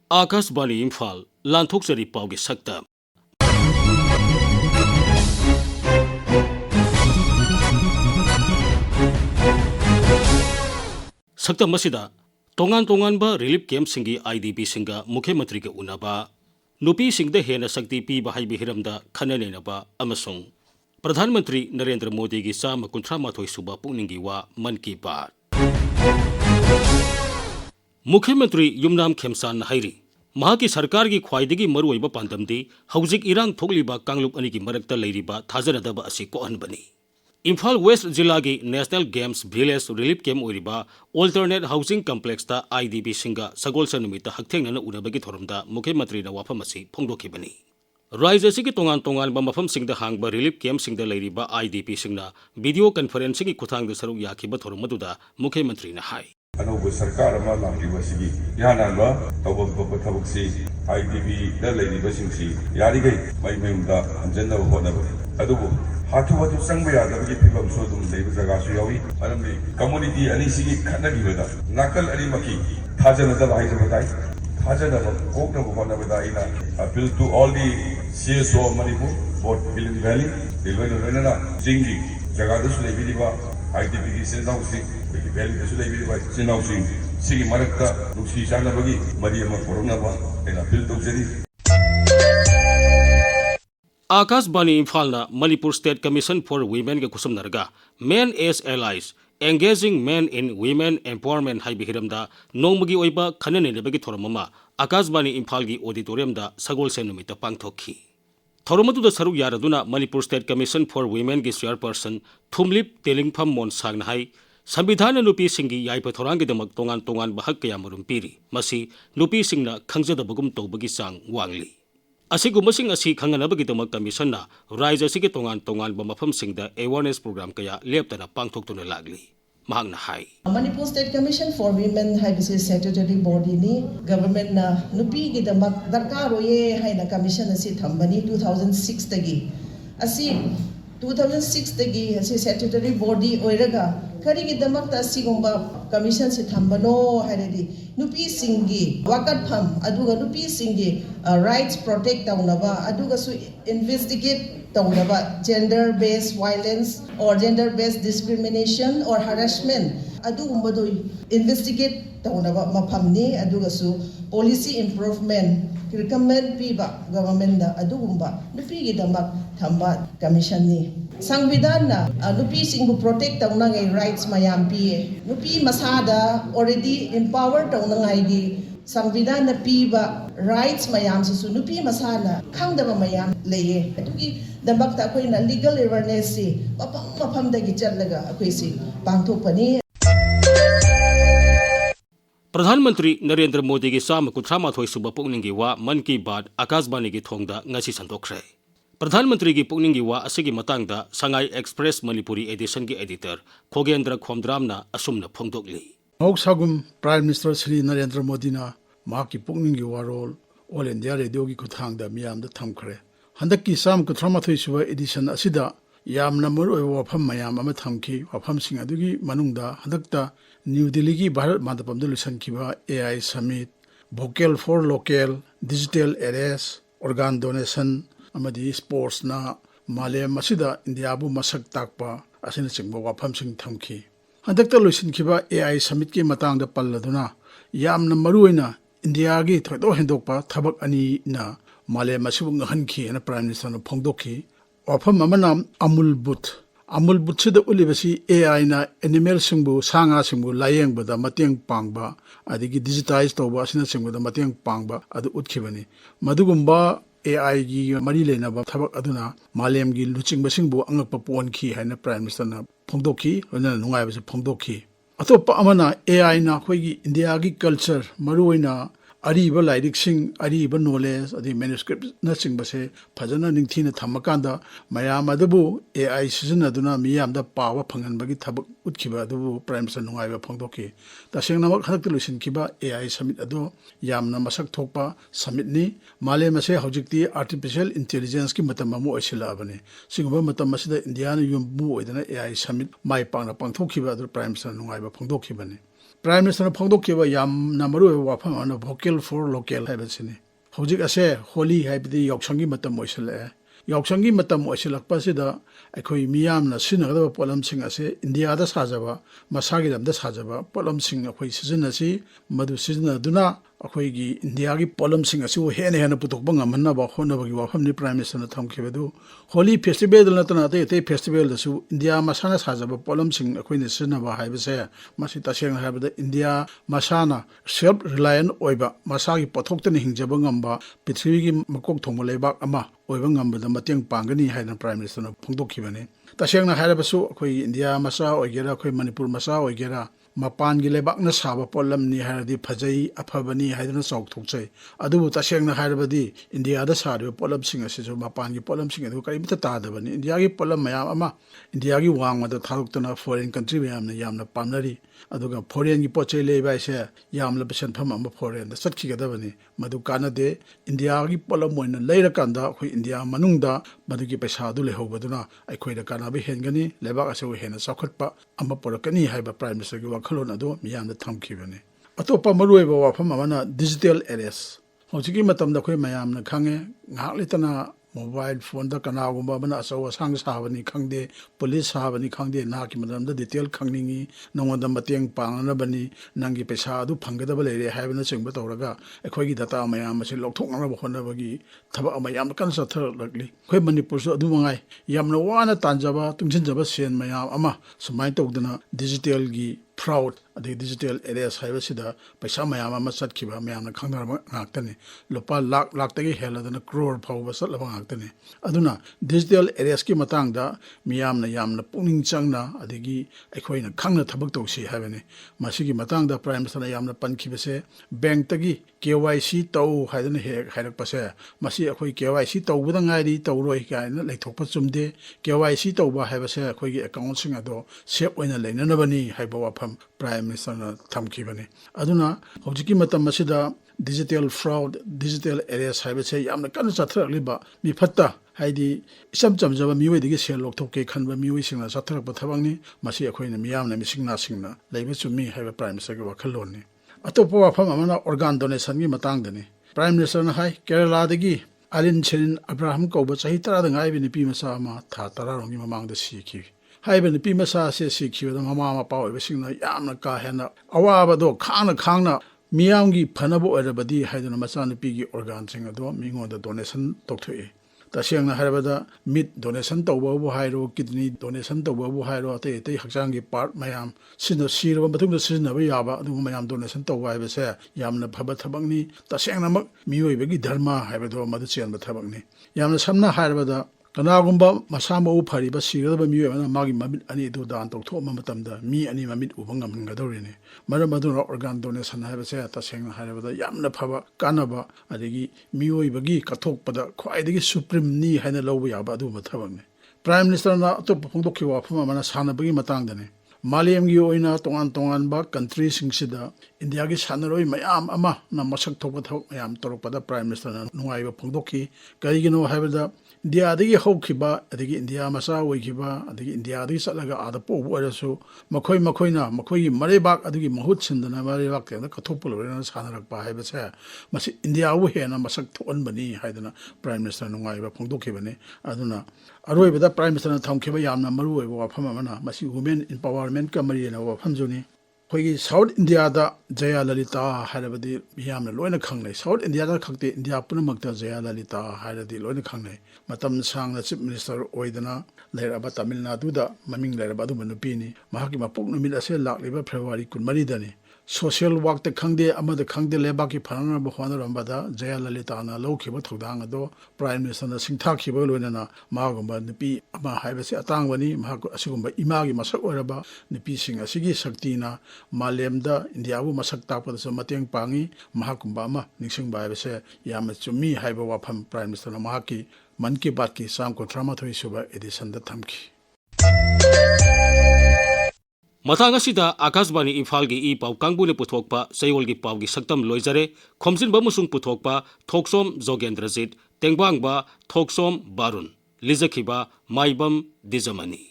Akashbani Imphal Thokchari Paugi Sakta Sakta Masida Tongan ba relief camp singi IDP singa Mukhyamantri ke unaba Nupi singda hena sakti pi bahai bihiramda khananenaba amasung Pradhan Mantri Narendra Modi gi sama kunthra mathoi suba pungningi wa Man Ki Baat Mukhyamantri Yumnam Khemsan Hairi Mahaki Sarkar gi khwaidagi maruoiba pandamdi hawjik irang thogliba kangluk ani gi marakta leiriba thajanadaba asi ko anbani Imphal West Jilla gi National Games Village Relief Camp oiriba Alternate Housing Complex ta IDP singa sagolsa numita hakthengna unabagi thorumda Mukhyamantri na wafam asi phongdokhibani Raija sigi tongan ba mafam singda hangba relief camp singda leiriba IDP singna video conferencing gi khuthangda saruk yakhiba thorumaduda Mukhyamantri na hai Anobu Sarkar ama lambiba sigi yananba tawam thabuksi IDP da leiriba singsi yarigai maimemda anjanna honaba adubu hatu sangba yadabagi phibam so dum leiba jaga su yawi arambi community ani sigi khanagibada nakal ani maki thajana da haijabadai thajana kokna honabada ina appeal to all the CSO of Manipur both Hill Valley Ilvenana Jingi jaga da su leibiba IDP gi senausi Valley da su leibiba senausi sigi marakta nuksi chana bagi mariama koronaba ina appeal to jari Akashbani Imphal Manipur State Commission for Women ke kusum narga Men as Allies Engaging Men in Women Empowerment hai bihiramda nongmagi oiba khanane lebagi thoramama Akashbani Imphal gi auditorium da sagol se numita pangthokhi Thoromatu da saruk yaraduna Manipur State Commission for Women gi chairperson Thumlip Telingpham Monsang hai Sambidhana nupi singi yaipa thorangi damak tongan bahak kaya marum piri masi nupi singna khangjadabagum tawbagi sang wangli Asigumasing asi khanganabagidamag commission na Raija sige tongan ba mafam singda awareness program kaya lepta na pangthokto na lagli mahang na hai Manipur State Commission for Women hai bisi statutory body ni government na nupi gidamak darkar oye hai na commission asi thambani 2006 tagi asi 2006 tagi asi statutory body oiraga kari gidamak ta asigumba commission si thambano hairedi nupi singi wakat pham aduga nupi singi rights protect taunaba aduga su investigate taunaba gender based violence or gender based discrimination or harassment adugumba do investigate taunaba maphamni aduga su policy improvement recommend piba government da adugumba nupi gidamak thamba commission ni Sangbidan na nupi singbu protect tauna ngai rights mayam piye nupi masada already empowered tauna ngai gi Sangbidan na piba rights mayam su nupi masana khangdaba mayam leye adugi dambakta akoi na legal awareness si mapam dagi chatlaga akoi si pangthokpani Pradhan Mantri Narendra Modi gi sama kuthama thoi suba pungningi wa Man Ki Baat Akashbani gi thongda ngasi santokre Pradhan Mantri gi pungningi wa asigi matangda Sangai Express Manipuri edition gi editor Khogendra Khomdramna asumna phongdokli Mausagum Prime Minister Sri Narendra Modi na maki pungningi wa role All India Radio gi kuthangda miyamda thamkhre handakki sam kuthama thoi suba edition asida yamna muroi wafam mayam ama thamki wafam sing adugi manungda handakta New Delhi ki Bharat Mandapam da lusan kiba AI Summit Vocal for Local Digital Arrest Organ Donation amadi sports na malem masida India bu masak takpa asina chingba wafam sing thamki handakta lusin kiba AI Summit ki matang da palladuna yamna maruina India gi thodo hendokpa thabak ani na malem masibu ngahanki na Prime Minister na phongdokhi wafam amana Amul Butchida Ulibasi AI na animal singbu sanga singbu layeng bada mateng pangba adigi digitize toba sina singbu da mateng pangba adu utkibani madugumba AI gi mari lena ba thabak aduna malem gi luchingba singbu angakpa ponki haina Prime Minister na phongdokhi lona nungai basi phongdokhi atopa amana AI na khoigi India gi culture maruina Ariba Lyric sing, Ariba knowledge, the manuscript nursing base, Pazana Nintina Tamakanda, Mayam Adabu, AI season Aduna, Miam the power Pangan Bagi Tabak Utkiba, the Prime Sanunga Pongdoki. The Singnamak Hakalus Kiba, AI Summit Ado, Yam Namasak Topa, Summit Ni, Male Mase Hojikti, Artificial Intelligence Ki Matamamu Esilabane, Singaba Matamasida Indiana Yumbu with an AI Summit, my Panga Pangtokiba, the Prime Sanunga Pongdokibane. Prime Minister Pongdokiba Yam Namaru Wapam and vocal for local habitsini. Hojik Ase, Holy Habidi Yokshangi Matam Moisele. Yokshangi Matam Moiselak Pasida, Ekoi Miam, Sinagaba Polam Sing Ase, India the Sajava, Masagilam the Sajava, Polam Sing Akoi Sizinasi, Madu Sizna Duna, Akoigi, Indiagi Polam Sing Asu, Hene and Putokbanga Manaba, Honaba, Wapam, Prime Minister Tom Kivedu. Holy Festival Latanate Festival, the Su, India Masana Sajava, Polam Sing, Aquin Sinaba, Hibese, Masita Shang have the India Masana, self reliant Oiba, Masagi Potoktan Hinjabangamba, Petrigi Makok Tomoleba, Ama, Oibangamba, the Matang Pangani, Hadan Prime Minister of Pongdokibane. Tashang Harabasu, Akoi India Masa, Ogera, Koi Manipur Masa, Ogera. Mapan Gilebakna Saba Polam ni Haradi Pajay, Apabani, Hadan Sok Tokse. Adu Tashang Harabadi, India the Sadu, Polam Singers, Mapan, Polam Singer, who came to Tadaban, Indiagi Polam Mayama, Indiagi Wang with the Tarukana foreign country, Yamna Panari, Aduga Porian Poche Leba share, Yam Lepisan Pamama Porian, the Satki Gadavani, Madukana de, Indiagi Polam when later Kanda, who India Manunda, Maduki Pesadu Leho Baduna, I quit a Kanabi Hengani, Leba as we had a Sokotpa, Amaporakani, Hyper Prime Minister Kalonado, Mian the Tom Kivani. Atopa Marueva Pamana digital arrests. Hojiki Matam the Mayam the Kange, Nalitana mobile phone the Kanagumabana, so Sangs Havani Kangde, police Havani Kangde, Naki Madam, the detailed Kangi, no one the Matiang Panabani, Nangi Pesadu, Pangadabale, having a sing but Oraga, a Quagi data Mayam, she looked on Honavagi, Taba Mayam Cancer luckily. Quemani Puso Dumai, Yam no one at Tanjaba, Tumjinjaba, Sien Mayam Ama, so my Togdana, digital gi. Proud the digital areas Havasida by some Mayama Masat Kiba Mayam Kanga Actani, Lopa Laktagi Hella than a crore power Salava Actani. Aduna, digital areas Kimatanga, Miam na Yam na Puning Changna, Adigi, Equina Kanga Tabakto si Havani, Masiki Matanga, Prime Minister Yam na Pankibase, Bank Tagi, KYC Tau Hadan Hadak Pase, Masi Akoi KYC Tau with an ID Tau Roika, like Topasum de, KYC Tau Havase, Akoi accounting ado, Sep when a lane Nabani, Hyboapam. Prime Minister Tamkibani. Aduna, Hojiki Matamasida, digital fraud, digital areas, I would say, Yamna Kanasa Liba, Mi Pata, Heidi, sometimes of a Mui, the Gisel of Toke, Kanba Muising, a Satur Patavani, Masia Queen, Miam, missing nothing, labor to me have a Prime Minister Kaloni. Atopo Pamana organ donation Matangani. Prime Minister High, Kerala the Gi, Alin Chin, Abraham Koba, Sahitara, and I in the Pimasama, Tatara among the Siki. Haiben the Pimasa says secure the Mama Power, wishing the Yamaka Hena, Awabado, Kana, Miangi, Panabo, everybody had a Masana Piggy organ singer, Mingo the donation, Doctor A. The Shang Harabada, meat donation to Wabu Hiro, kidney donation to Wabu Hiro, Te Haxangi part, Mayam, Sinner Siro, but the season of Yaba, the Mayam donation to Wibese, Yamna Pabatabangni, the Shang Miu Begi Dharma, Habado, Madasian Batabangni. Yamna Samna Harabada. Kanagumba Masama Upari, but she rather mu and Magi Mamit Ani do down to Matamda, me and Mamit Ubangam Gadorini. Madamadura organ donation have a set, saying, however, Yamna Pava, Kanaba, Adigi, Miu Bagi, Katok, but quite the supreme knee had a low Yabadu Matavani. Prime Minister Topokiwa from Manasana Bagi Matangani. Maliam Gioina, Tongan Bak, country sing Sida, Indiagi Sanaroi, Mayam Ama, Namasak Topatok, Mayam Toropada, Prime Minister Nuaiva Pondoki, Garigino Havada. India the Hokiba, the India Masa Wikiba, the India the Salaga, other poor so Makoi Makoina, Makoi, Maribak, the Mahuts and the Maribak, and the Katopol, and Sanarak by Habasa, Mas India Wuhan, Masak to Unbani, Haidana, Prime Minister Nuaiva Pondokibane, Aduna. Aroi with the Prime Minister Tom Kibayam, Maru, or Pamana, Masi women empowerment, Camarina, or Hamzoni. South India da Jaya Lalita Harabadi Yam Loina Kangle, South India Kakti India Punamakta Jaya Lalita Haradi Loina Kangle, Matam Sang the Chief Minister Oidana, Leraba Tamil Nadu, Maming Lerabadu Manupini, Mahakima Poknamid Ase Lak Liba Prevari Kunmaridani. Social work the Kangde Ama the Kangde Lebaki Panana Bohana Rambada, Jaya Lalitana, Loki Togdangado, Prime Minister Singtaki Boluna, Magumba, Nipi, Ama Hibasi Atangwani, Mahaku Asugumba, Imagi Masakoraba, Nipi Sing Asigi Saktina, Malemda, Indiabu Masakta, Matang Pangi, Mahakumbama, Nixing Bibase, Yamachumi, Hibawapam, Prime Minister Mahaki, Manki Batki, Samko Tramatoi Suba, Edison the Tamki. Matang asida Akasbani Imphal gi pau kangbune puthokpa Sayol gi pau gi saktam loizare khomjin bamusung puthokpa Thokchom Jogendrajit Tengbangba Thokchom Barun Lijakhiba Maibam Dwijamani